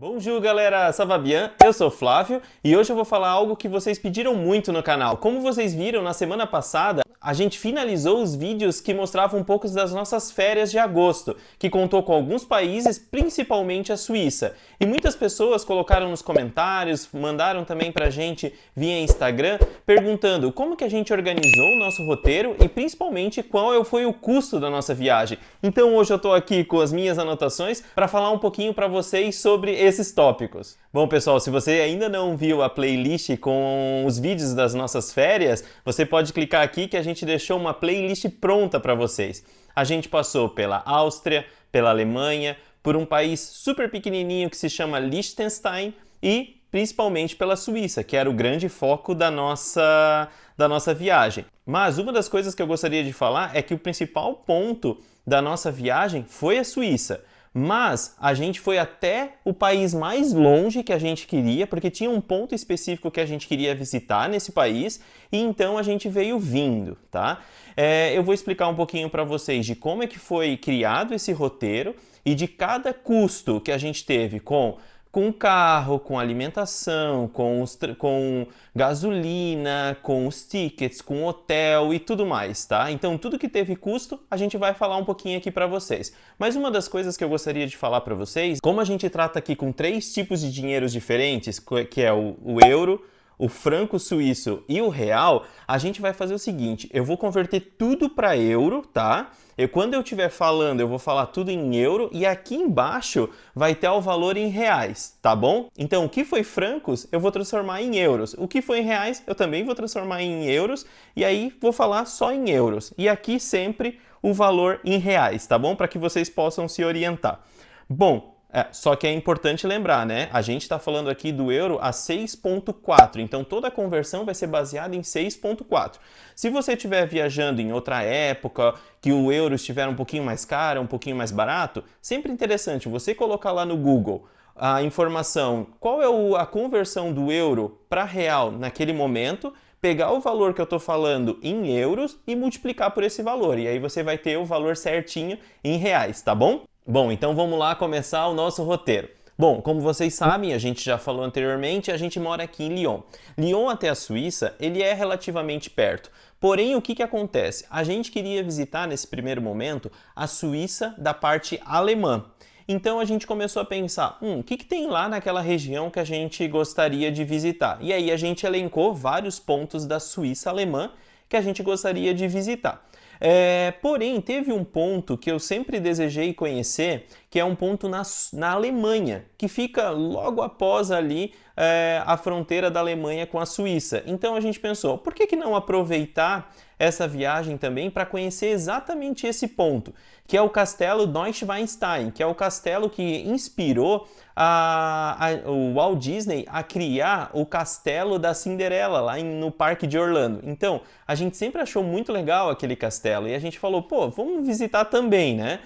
Bonjour galera, ça va bien? Eu sou o Flávio e hoje eu vou falar algo que vocês pediram muito no canal. Como vocês viram na semana passada, a gente finalizou os vídeos que mostravam um pouco das nossas férias de agosto, que contou com alguns países, principalmente a Suíça. E muitas pessoas colocaram nos comentários, mandaram também pra gente via Instagram, perguntando como que a gente organizou o nosso roteiro e principalmente qual foi o custo da nossa viagem. Então hoje eu tô aqui com as minhas anotações para falar um pouquinho para vocês sobre esses tópicos. Bom pessoal, se você ainda não viu a playlist com os vídeos das nossas férias, você pode clicar aqui que a gente deixou uma playlist pronta para vocês. A gente passou pela Áustria, pela Alemanha, por um país super pequenininho que se chama Liechtenstein e principalmente pela Suíça, que era o grande foco da nossa viagem. Mas uma das coisas que eu gostaria de falar é que o principal ponto da nossa viagem foi a Suíça. Mas a gente foi até o país mais longe que a gente queria, porque tinha um ponto específico que a gente queria visitar nesse país, e então a gente veio vindo, tá? Eu vou explicar um pouquinho para vocês de como é que foi criado esse roteiro e de cada custo que a gente teve com carro, com alimentação, com gasolina, com os tickets, com hotel e tudo mais, tá? Então tudo que teve custo, a gente vai falar um pouquinho aqui para vocês. Mas uma das coisas que eu gostaria de falar para vocês, como a gente trata aqui com 3 tipos de dinheiros diferentes, que é o euro, o franco suíço e o real, a gente vai fazer o seguinte, eu vou converter tudo para euro, tá? Quando eu estiver falando, eu vou falar tudo em euro e aqui embaixo vai ter o valor em reais, tá bom? Então, o que foi francos, eu vou transformar em euros. O que foi em reais, eu também vou transformar em euros e aí vou falar só em euros. E aqui sempre o valor em reais, tá bom? Para que vocês possam se orientar. Bom, só que é importante lembrar, né? A gente está falando aqui do euro a 6,4, então toda a conversão vai ser baseada em 6,4. Se você estiver viajando em outra época, que o euro estiver um pouquinho mais caro, um pouquinho mais barato, sempre interessante você colocar lá no Google a informação, qual é a conversão do euro para real naquele momento, pegar o valor que eu estou falando em euros e multiplicar por esse valor. E aí você vai ter o valor certinho em reais, tá bom? Bom, então vamos lá começar o nosso roteiro. Bom, como vocês sabem, a gente já falou anteriormente, a gente mora aqui em Lyon. Lyon até a Suíça, ele é relativamente perto. Porém, o que acontece? A gente queria visitar nesse primeiro momento a Suíça da parte alemã. Então a gente começou a pensar, o que tem lá naquela região que a gente gostaria de visitar? E aí a gente elencou vários pontos da Suíça alemã que a gente gostaria de visitar. Porém, teve um ponto que eu sempre desejei conhecer, que é um ponto na Alemanha, que fica logo após ali a fronteira da Alemanha com a Suíça. Então a gente pensou, por que não aproveitar essa viagem também para conhecer exatamente esse ponto, que é o Castelo Neuschwanstein, que é o castelo que inspirou o Walt Disney a criar o castelo da Cinderela lá no Parque de Orlando. Então, a gente sempre achou muito legal aquele castelo e a gente falou, pô, vamos visitar também, né?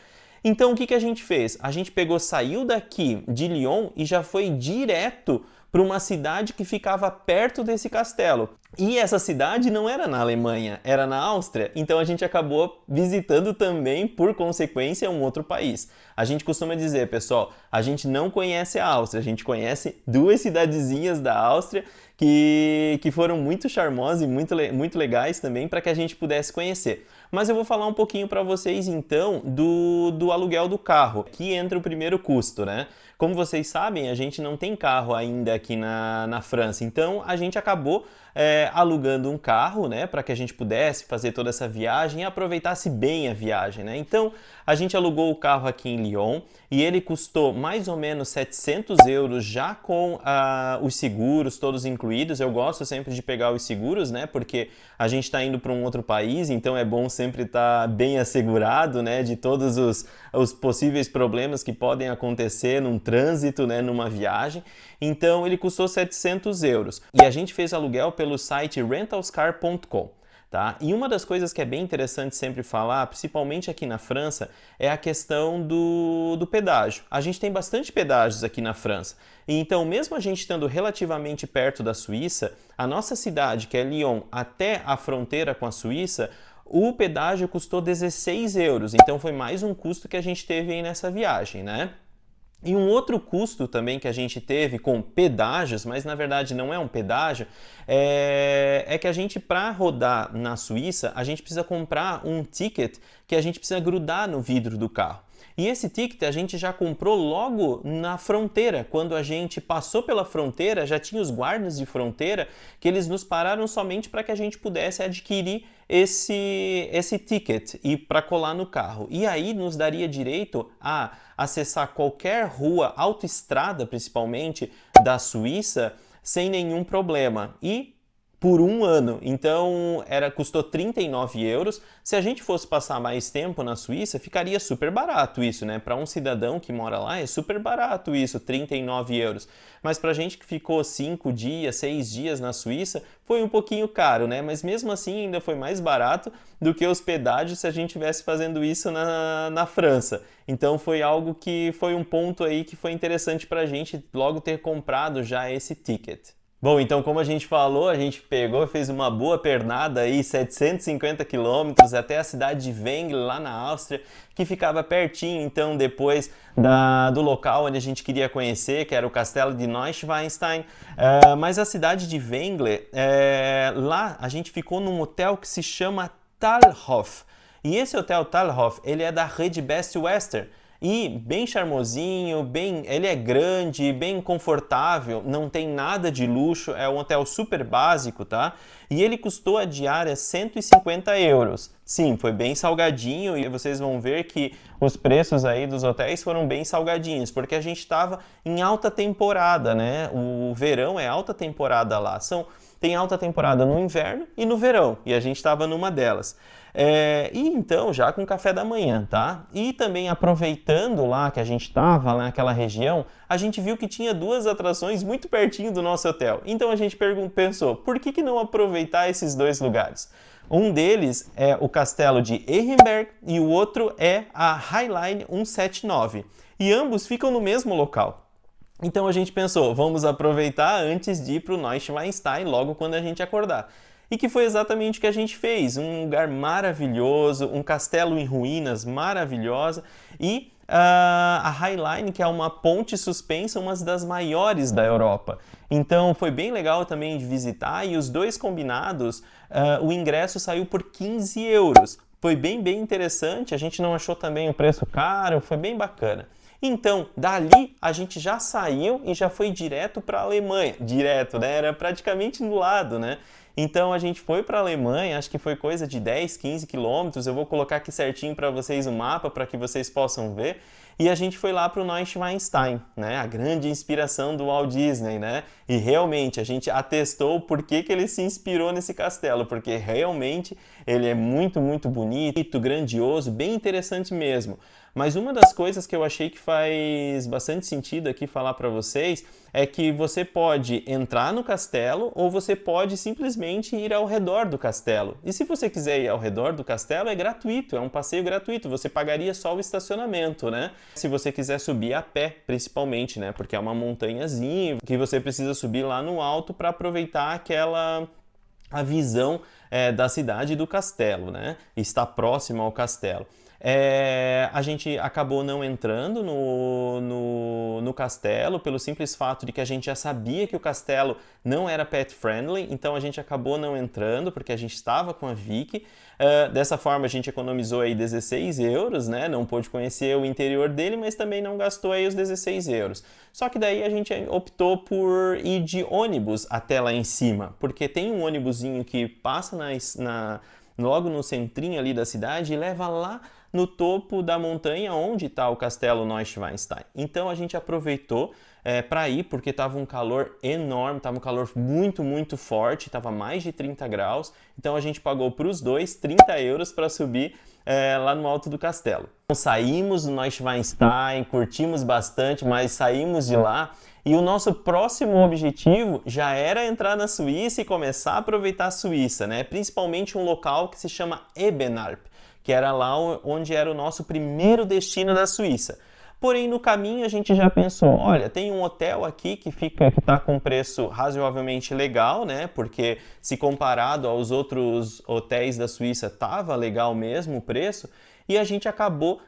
Então, o que a gente fez? A gente saiu daqui de Lyon e já foi direto para uma cidade que ficava perto desse castelo. E essa cidade não era na Alemanha, era na Áustria, então a gente acabou visitando também, por consequência, um outro país. A gente costuma dizer, pessoal, a gente não conhece a Áustria, a gente conhece 2 cidadezinhas da Áustria que foram muito charmosas e muito legais também para que a gente pudesse conhecer. Mas eu vou falar um pouquinho para vocês então do aluguel do carro. Aqui entra o primeiro custo, né? Como vocês sabem, a gente não tem carro ainda aqui na França, então a gente acabou alugando um carro, né, para que a gente pudesse fazer toda essa viagem e aproveitasse bem a viagem, né? Então a gente alugou o carro aqui em Lyon e ele custou mais ou menos 700 euros já com os seguros todos incluídos. Eu gosto sempre de pegar os seguros, né, porque a gente está indo para um outro país, então é bom sempre estar bem assegurado, né, de todos os possíveis problemas que podem acontecer num trânsito, né, numa viagem. Então ele custou 700 euros e a gente fez aluguel pelo site rentalscar.com. Tá? E uma das coisas que é bem interessante sempre falar, principalmente aqui na França, é a questão do pedágio. A gente tem bastante pedágios aqui na França. E então, mesmo a gente estando relativamente perto da Suíça, a nossa cidade, que é Lyon, até a fronteira com a Suíça, o pedágio custou 16 euros. Então foi mais um custo que a gente teve aí nessa viagem, né? E um outro custo também que a gente teve com pedágios, mas na verdade não é um pedágio, é que a gente, para rodar na Suíça, a gente precisa comprar um ticket que a gente precisa grudar no vidro do carro. E esse ticket a gente já comprou logo na fronteira. Quando a gente passou pela fronteira, já tinha os guardas de fronteira que eles nos pararam somente para que a gente pudesse adquirir esse ticket e para colar no carro. E aí nos daria direito a acessar qualquer rua, autoestrada principalmente, da Suíça, sem nenhum problema. E por um ano. Então custou 39 euros. Se a gente fosse passar mais tempo na Suíça, ficaria super barato isso, né? Para um cidadão que mora lá é super barato isso, 39 euros. Mas para a gente que ficou 5 dias, 6 dias na Suíça, foi um pouquinho caro, né? Mas mesmo assim ainda foi mais barato do que os pedágios se a gente estivesse fazendo isso na França. Então foi algo que foi um ponto aí que foi interessante para a gente logo ter comprado já esse ticket. Bom, então como a gente falou, a gente pegou e fez uma boa pernada aí, 750 quilômetros até a cidade de Wengl, lá na Áustria, que ficava pertinho, então, depois do local onde a gente queria conhecer, que era o castelo de Neuschwanstein. Mas a cidade de Wengl, lá a gente ficou num hotel que se chama Thalhof. E esse hotel Thalhof, ele é da rede Best Western. E bem charmosinho, ele é grande, bem confortável, não tem nada de luxo, é um hotel super básico, tá? E ele custou a diária 150 euros. Sim, foi bem salgadinho e vocês vão ver que os preços aí dos hotéis foram bem salgadinhos, porque a gente estava em alta temporada, né? O verão é alta temporada lá, tem alta temporada no inverno e no verão, e a gente estava numa delas. E então, já com café da manhã, tá? E também aproveitando lá que a gente estava lá naquela região, a gente viu que tinha duas atrações muito pertinho do nosso hotel. Então a gente pensou, por que não aproveitar esses dois lugares? Um deles é o castelo de Ehrenberg e o outro é a Highline 179. E ambos ficam no mesmo local. Então a gente pensou, vamos aproveitar antes de ir para o Neuschwanstein logo quando a gente acordar. E que foi exatamente o que a gente fez, um lugar maravilhoso, um castelo em ruínas maravilhosa e a Highline, que é uma ponte suspensa, uma das maiores da Europa. Então foi bem legal também de visitar e os dois combinados, o ingresso saiu por 15 euros. Foi bem interessante, a gente não achou também o preço caro, foi bem bacana. Então, dali a gente já saiu e já foi direto para a Alemanha. Direto, né? Era praticamente do lado, né? Então a gente foi para a Alemanha, acho que foi coisa de 10, 15 quilômetros. Eu vou colocar aqui certinho para vocês o mapa, para que vocês possam ver. E a gente foi lá para o Neuschwanstein, né? A grande inspiração do Walt Disney, né? E realmente a gente atestou por que ele se inspirou nesse castelo, porque realmente ele é muito bonito, grandioso, bem interessante mesmo. Mas uma das coisas que eu achei que faz bastante sentido aqui falar para vocês é que você pode entrar no castelo ou você pode simplesmente ir ao redor do castelo. E se você quiser ir ao redor do castelo, é gratuito, é um passeio gratuito, você pagaria só o estacionamento, né? Se você quiser subir a pé, principalmente, né? Porque é uma montanhazinha que você precisa subir lá no alto para aproveitar a visão da cidade e do castelo, né? Está próximo ao castelo. A gente acabou não entrando no castelo pelo simples fato de que a gente já sabia que o castelo não era pet friendly, então a gente acabou não entrando porque a gente estava com a Vicky. Dessa forma a gente economizou aí 16 euros, né? Não pôde conhecer o interior dele, mas também não gastou aí os 16 euros. Só que daí a gente optou por ir de ônibus até lá em cima, porque tem um ônibusinho que passa logo no centrinho ali da cidade e leva lá no topo da montanha onde está o castelo Neuschwanstein. Então a gente aproveitou para ir, porque estava um calor enorme, estava um calor muito forte, estava mais de 30 graus, então a gente pagou para os dois 30 euros para subir lá no alto do castelo. Então, saímos do Neuschwanstein, curtimos bastante, mas saímos de lá e o nosso próximo objetivo já era entrar na Suíça e começar a aproveitar a Suíça, né? Principalmente um local que se chama Ebenalp, que era lá onde era o nosso primeiro destino da Suíça. Porém, no caminho a gente já pensou, olha, tem um hotel aqui que está com preço razoavelmente legal, né? Porque se comparado aos outros hotéis da Suíça, estava legal mesmo o preço. E a gente acabou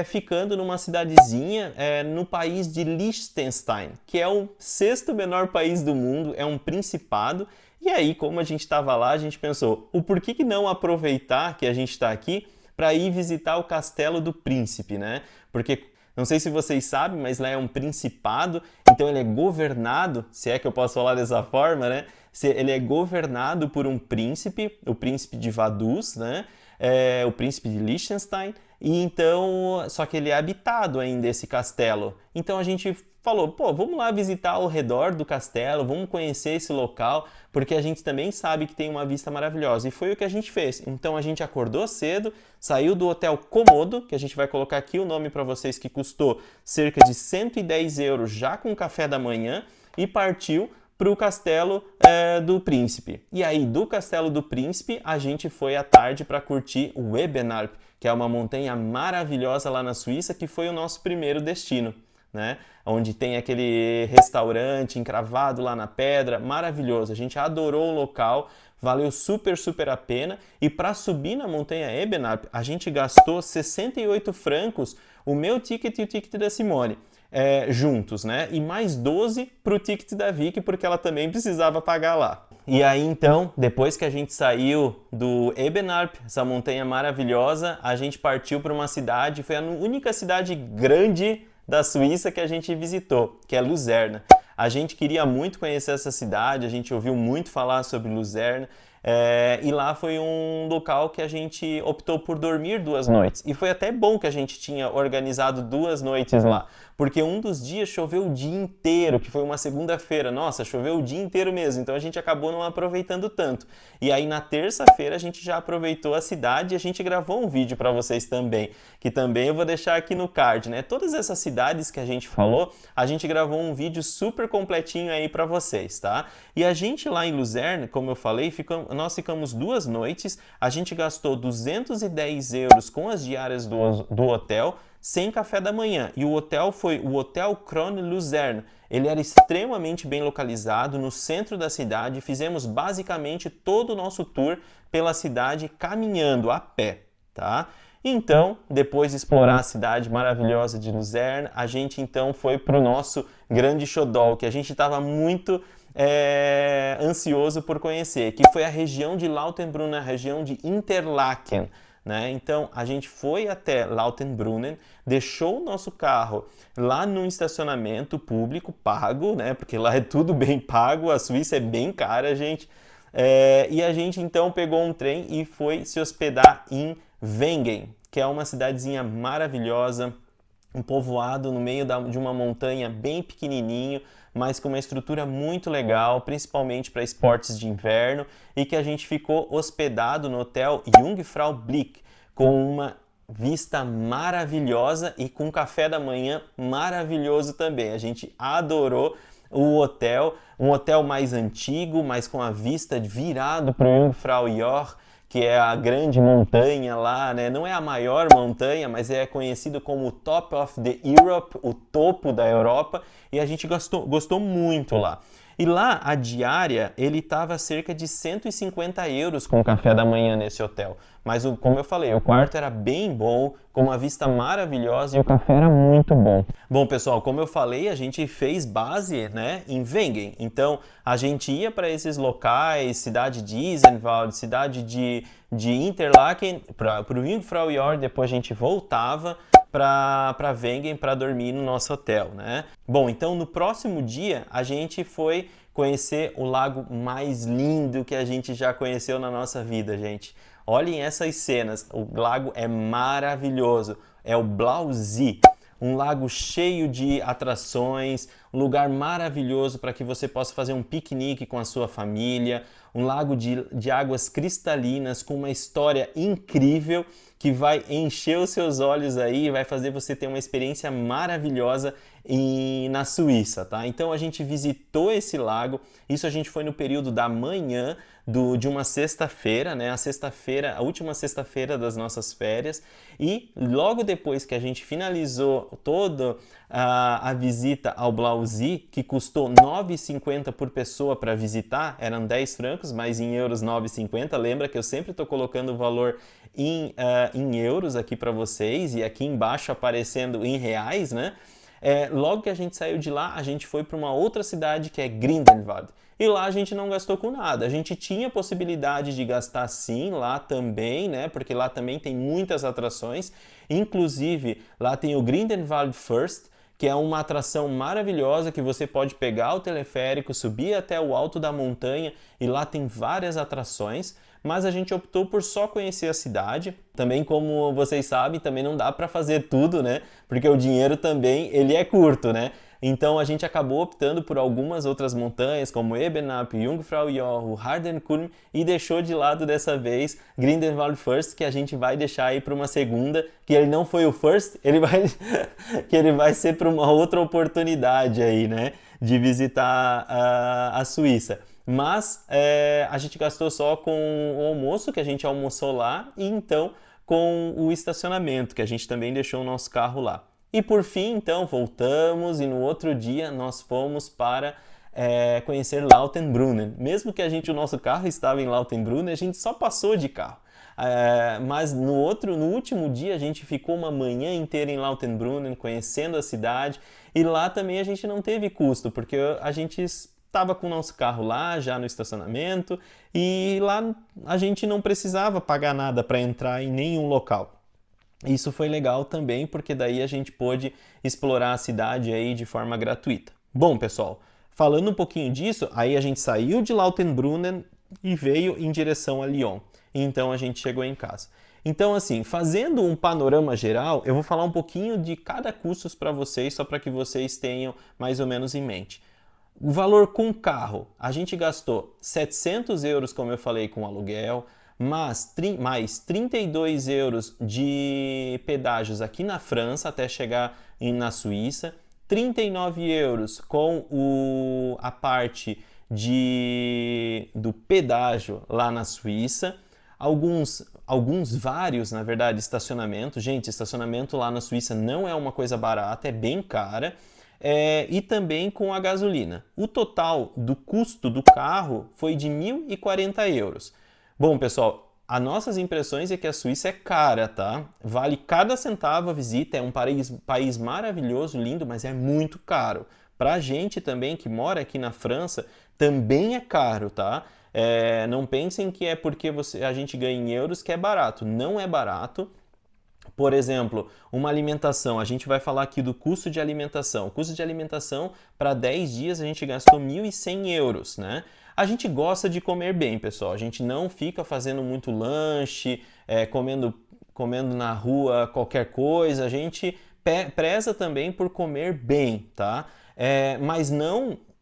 ficando numa cidadezinha no país de Liechtenstein, que é o sexto menor país do mundo, é um principado. E aí, como a gente estava lá, a gente pensou, o porquê que não aproveitar que a gente está aqui para ir visitar o Castelo do Príncipe, né? Porque, não sei se vocês sabem, mas lá é um principado, então ele é governado, se é que eu posso falar dessa forma, né? Ele é governado por um príncipe, o príncipe de Vaduz, né? O príncipe de Liechtenstein, e então, só que ele é habitado ainda, esse castelo. Então a gente falou, pô, vamos lá visitar ao redor do castelo, vamos conhecer esse local, porque a gente também sabe que tem uma vista maravilhosa. E foi o que a gente fez. Então a gente acordou cedo, saiu do Hotel Komodo, que a gente vai colocar aqui o nome para vocês, que custou cerca de 110 euros já com o café da manhã, e partiu para o Castelo do Príncipe. E aí, do Castelo do Príncipe, a gente foi à tarde para curtir o Ebenalp, que é uma montanha maravilhosa lá na Suíça, que foi o nosso primeiro destino, né? Onde tem aquele restaurante encravado lá na pedra, maravilhoso. A gente adorou o local, valeu super a pena. E para subir na montanha Ebenalp, a gente gastou 68 francos, o meu ticket e o ticket da Simone. Juntos, né? E mais 12 para o ticket da Vicky, porque ela também precisava pagar lá. E aí, então, depois que a gente saiu do Ebenalp, essa montanha maravilhosa, a gente partiu para uma cidade, foi a única cidade grande da Suíça que a gente visitou, que é Luzerna. A gente queria muito conhecer essa cidade, a gente ouviu muito falar sobre Luzerna, e lá foi um local que a gente optou por dormir 2 noites. E foi até bom que a gente tinha organizado 2 noites lá, porque um dos dias choveu o dia inteiro, que foi uma segunda-feira. Nossa, choveu o dia inteiro mesmo, então a gente acabou não aproveitando tanto. E aí na terça-feira a gente já aproveitou a cidade e a gente gravou um vídeo para vocês também, que também eu vou deixar aqui no card, né? Todas essas cidades que a gente falou, a gente gravou um vídeo super completinho aí para vocês, tá? E a gente lá em Luzerna, como eu falei, nós ficamos 2 noites, a gente gastou 210 euros com as diárias do hotel, sem café da manhã. E o hotel foi o Hotel Krone Luzern. Ele era extremamente bem localizado no centro da cidade. Fizemos basicamente todo o nosso tour pela cidade caminhando a pé, tá? Então, depois de explorar a cidade maravilhosa de Luzern, a gente então foi para o nosso grande xodó, que a gente estava muito ansioso por conhecer, que foi a região de Lautenbrunnen, a região de Interlaken. Né? Então, a gente foi até Lautenbrunnen, deixou o nosso carro lá no estacionamento público, pago, né? Porque lá é tudo bem pago, a Suíça é bem cara, gente. E a gente então pegou um trem e foi se hospedar em Wengen, que é uma cidadezinha maravilhosa, um povoado no meio de uma montanha bem pequenininho, mas com uma estrutura muito legal, principalmente para esportes de inverno, e que a gente ficou hospedado no hotel Jungfrau Blick, com uma vista maravilhosa e com café da manhã maravilhoso também. A gente adorou o hotel, um hotel mais antigo, mas com a vista virado para o Jungfrau Joch, que é a grande montanha lá, né? Não é a maior montanha, mas é conhecido como Top of the Europe, o topo da Europa, e a gente gostou muito lá. E lá, a diária, ele estava cerca de 150 euros com o café da manhã nesse hotel. Mas, como eu falei, o quarto era bem bom, com uma vista maravilhosa e o café era muito bom. Bom, pessoal, como eu falei, a gente fez base, né, em Wengen. Então, a gente ia para esses locais, cidade de Isenwald, cidade de Interlaken, para o Jungfrau Joch, depois a gente voltava para Wengen para dormir no nosso hotel, né? Bom, então no próximo dia a gente foi conhecer o lago mais lindo que a gente já conheceu na nossa vida, gente. Olhem essas cenas, o lago é maravilhoso, é o Blausee, um lago cheio de atrações, um lugar maravilhoso para que você possa fazer um piquenique com a sua família, um lago de águas cristalinas com uma história incrível que vai encher os seus olhos aí e vai fazer você ter uma experiência maravilhosa na Suíça, tá? Então a gente visitou esse lago, isso a gente foi no período da manhã de uma sexta-feira, né? A última sexta-feira das nossas férias, e logo depois que a gente finalizou toda a visita ao Blausee, Z, que custou 9,50 por pessoa para visitar, eram 10 francos, mas em euros 9,50. Lembra que eu sempre estou colocando o valor em euros aqui para vocês e aqui embaixo aparecendo em reais, né? Logo que a gente saiu de lá, a gente foi para uma outra cidade que é Grindelwald. E lá a gente não gastou com nada. A gente tinha possibilidade de gastar sim lá também, né? Porque lá também tem muitas atrações. Inclusive, lá tem o Grindelwald First, que é uma atração maravilhosa que você pode pegar o teleférico, subir até o alto da montanha e lá tem várias atrações. Mas a gente optou por só conhecer a cidade. Também, como vocês sabem, também não dá para fazer tudo, né? Porque o dinheiro também, ele é curto, né? Então a gente acabou optando por algumas outras montanhas, como Ebenap, Jungfraujoch, Hardenkulm, e deixou de lado dessa vez Grindelwald First, que a gente vai deixar aí para uma segunda, que ele não foi o first, que ele vai ser para uma outra oportunidade aí, né? De visitar a Suíça. Mas a gente gastou só com o almoço, que a gente almoçou lá, e então com o estacionamento, que a gente também deixou o nosso carro lá. E por fim, então, voltamos e no outro dia nós fomos para conhecer Lautenbrunnen. Mesmo que o nosso carro estava em Lautenbrunnen, a gente só passou de carro. Mas no último dia a gente ficou uma manhã inteira em Lautenbrunnen, conhecendo a cidade, e lá também a gente não teve custo, porque a gente estava com o nosso carro lá, já no estacionamento, e lá a gente não precisava pagar nada para entrar em nenhum local. Isso foi legal também, porque daí a gente pôde explorar a cidade aí de forma gratuita. Bom, pessoal, falando um pouquinho disso, aí a gente saiu de Lautenbrunnen e veio em direção a Lyon. Então a gente chegou em casa. Então, assim, fazendo um panorama geral, eu vou falar um pouquinho de cada curso para vocês, só para que vocês tenham mais ou menos em mente. O valor com carro, a gente gastou 700 euros, como eu falei, com aluguel, mais 32 euros de pedágios aqui na França até chegar na Suíça, 39 euros com a parte do pedágio lá na Suíça, vários, na verdade, estacionamentos. Gente, estacionamento lá na Suíça não é uma coisa barata, é bem cara. E também com a gasolina. O total do custo do carro foi de 1.040 euros. Bom, pessoal, as nossas impressões é que a Suíça é cara, tá? Vale cada centavo a visita, é um país maravilhoso, lindo, mas é muito caro. Pra gente também que mora aqui na França, também é caro, tá? Não pensem que é porque a gente ganha em euros que é barato. Não é barato. Por exemplo, uma alimentação, a gente vai falar aqui do custo de alimentação. O custo de alimentação, para 10 dias, a gente gastou 1.100 euros, né? A gente gosta de comer bem, pessoal. A gente não fica fazendo muito lanche, comendo na rua qualquer coisa. A gente preza também por comer bem, tá? Mas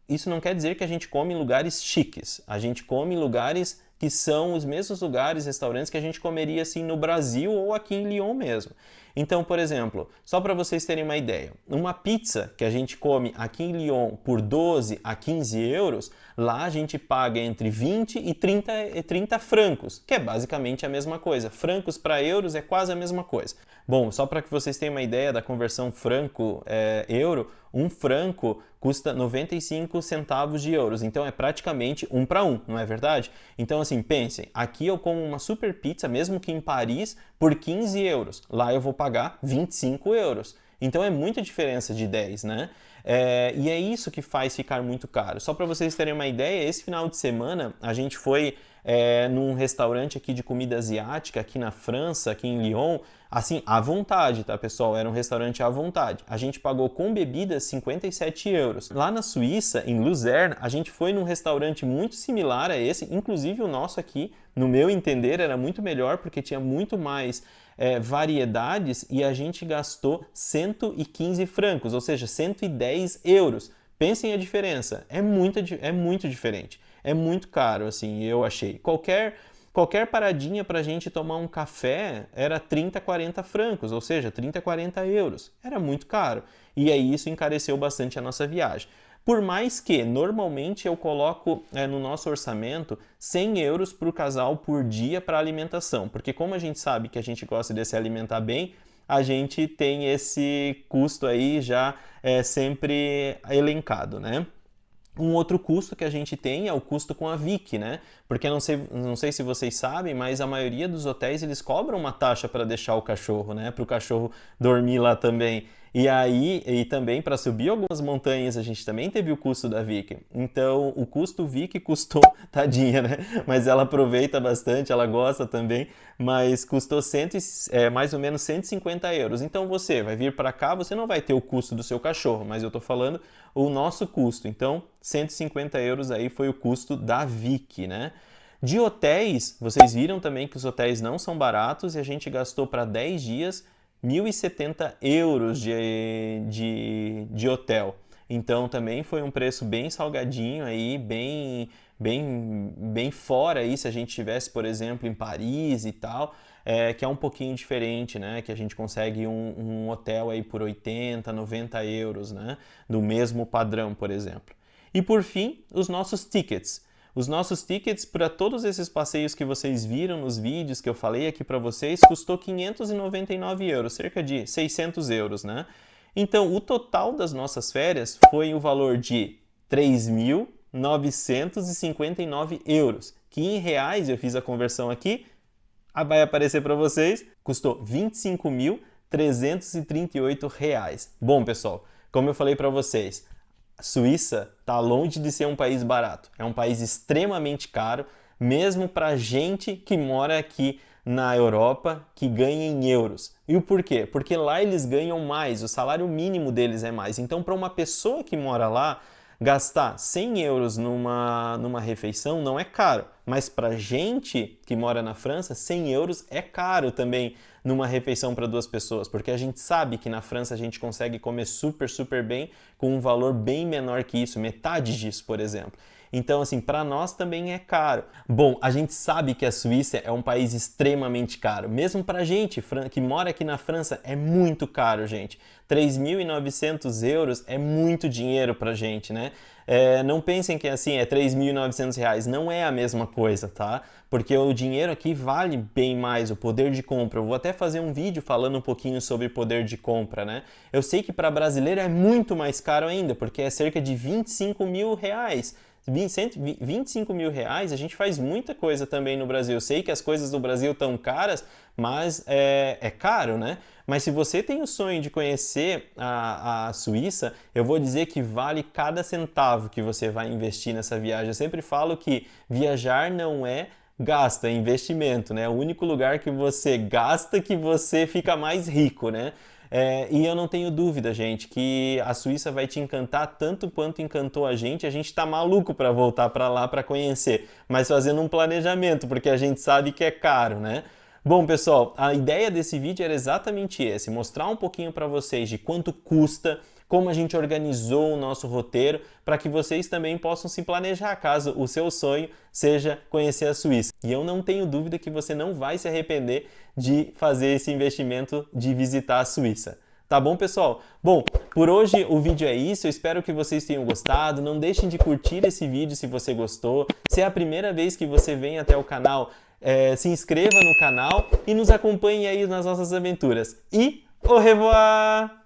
isso não quer dizer que a gente come em lugares chiques. A gente come em lugares que são os mesmos lugares, restaurantes que a gente comeria assim no Brasil ou aqui em Lyon mesmo. Então, por exemplo, só para vocês terem uma ideia, uma pizza que a gente come aqui em Lyon por 12 a 15 euros, lá a gente paga entre 20 e 30 francos, que é basicamente a mesma coisa. Francos para euros é quase a mesma coisa. Bom, só para que vocês tenham uma ideia da conversão franco-euro, um franco custa 95 centavos de euros, então é praticamente 1 para 1, não é verdade? Então assim, pensem, aqui eu como uma super pizza, mesmo que em Paris, por 15 euros, lá eu vou pagar 25 euros. Então é muita diferença de 10, né? E é isso que faz ficar muito caro. Só para vocês terem uma ideia, esse final de semana a gente foi num restaurante aqui de comida asiática, aqui na França, aqui em Lyon, assim, à vontade, tá, pessoal? Era um restaurante à vontade. A gente pagou com bebidas 57 euros. Lá na Suíça, em Luzerne, a gente foi num restaurante muito similar a esse, inclusive o nosso aqui, no meu entender, era muito melhor porque tinha muito mais variedades e a gente gastou 115 francos, ou seja, 110 euros. Pensem a diferença, é muito diferente, é muito caro, assim, eu achei. Qualquer paradinha para a gente tomar um café era 30, 40 francos, ou seja, 30, 40 euros. Era muito caro. E aí isso encareceu bastante a nossa viagem. Por mais que, normalmente, eu coloco no nosso orçamento 100 euros para o casal por dia para alimentação. Porque como a gente sabe que a gente gosta de se alimentar bem, a gente tem esse custo aí já sempre elencado, né? Um outro custo que a gente tem é o custo com a Vic, né? Porque não sei se vocês sabem, mas a maioria dos hotéis eles cobram uma taxa para deixar o cachorro, né? Para o cachorro dormir lá também. E também para subir algumas montanhas a gente também teve o custo da Vic. Então o custo Vic custou, tadinha, né? Mas ela aproveita bastante, ela gosta também, mas custou mais ou menos 150 euros. Então você vai vir para cá, você não vai ter o custo do seu cachorro, mas eu tô falando o nosso custo. Então 150 euros aí foi o custo da Vic, né? De hotéis, vocês viram também que os hotéis não são baratos e a gente gastou para 10 dias 1.070 euros de hotel. Então também foi um preço bem salgadinho aí, bem fora aí se a gente estivesse, por exemplo, em Paris e tal, que é um pouquinho diferente, né? Que a gente consegue um hotel aí por 80, 90 euros, né? Do mesmo padrão, por exemplo. E por fim, os nossos tickets. Os nossos tickets para todos esses passeios que vocês viram nos vídeos que eu falei aqui para vocês custou 599 euros, cerca de 600 euros, né? Então, o total das nossas férias foi o valor de 3.959 euros, que em reais, eu fiz a conversão aqui, vai aparecer para vocês, custou 25.338 reais. Bom, pessoal, como eu falei para vocês, a Suíça está longe de ser um país barato. É um país extremamente caro, mesmo para gente que mora aqui na Europa, que ganha em euros. E o porquê? Porque lá eles ganham mais, o salário mínimo deles é mais. Então, para uma pessoa que mora lá, gastar 100 euros numa refeição não é caro. Mas para gente que mora na França, 100 euros é caro também numa refeição para duas pessoas, porque a gente sabe que na França a gente consegue comer super bem com um valor bem menor que isso, metade disso, por exemplo. Então, assim, para nós também é caro. Bom, a gente sabe que a Suíça é um país extremamente caro. Mesmo para a gente que mora aqui na França, é muito caro, gente. 3.900 euros é muito dinheiro para a gente, né? Não pensem que assim é 3.900 reais, não é a mesma coisa, tá? Porque o dinheiro aqui vale bem mais, o poder de compra. Eu vou até fazer um vídeo falando um pouquinho sobre poder de compra, né? Eu sei que para brasileiro é muito mais caro ainda, porque é cerca de 25 mil reais. 25 mil reais, a gente faz muita coisa também no Brasil. Eu sei que as coisas do Brasil estão caras, mas é caro, né? Mas se você tem o sonho de conhecer a Suíça, eu vou dizer que vale cada centavo que você vai investir nessa viagem. Eu sempre falo que viajar não é gasto, é investimento, né? É o único lugar que você gasta que você fica mais rico, né? E eu não tenho dúvida, gente, que a Suíça vai te encantar tanto quanto encantou a gente tá maluco para voltar para lá para conhecer, mas fazendo um planejamento, porque a gente sabe que é caro, né? Bom, pessoal, a ideia desse vídeo era exatamente esse, mostrar um pouquinho para vocês de quanto custa, como a gente organizou o nosso roteiro, para que vocês também possam se planejar caso o seu sonho seja conhecer a Suíça. E eu não tenho dúvida que você não vai se arrepender de fazer esse investimento de visitar a Suíça. Tá bom, pessoal? Bom, por hoje o vídeo é isso, eu espero que vocês tenham gostado. Não deixem de curtir esse vídeo se você gostou. Se é a primeira vez que você vem até o canal, se inscreva no canal e nos acompanhe aí nas nossas aventuras. E au revoir!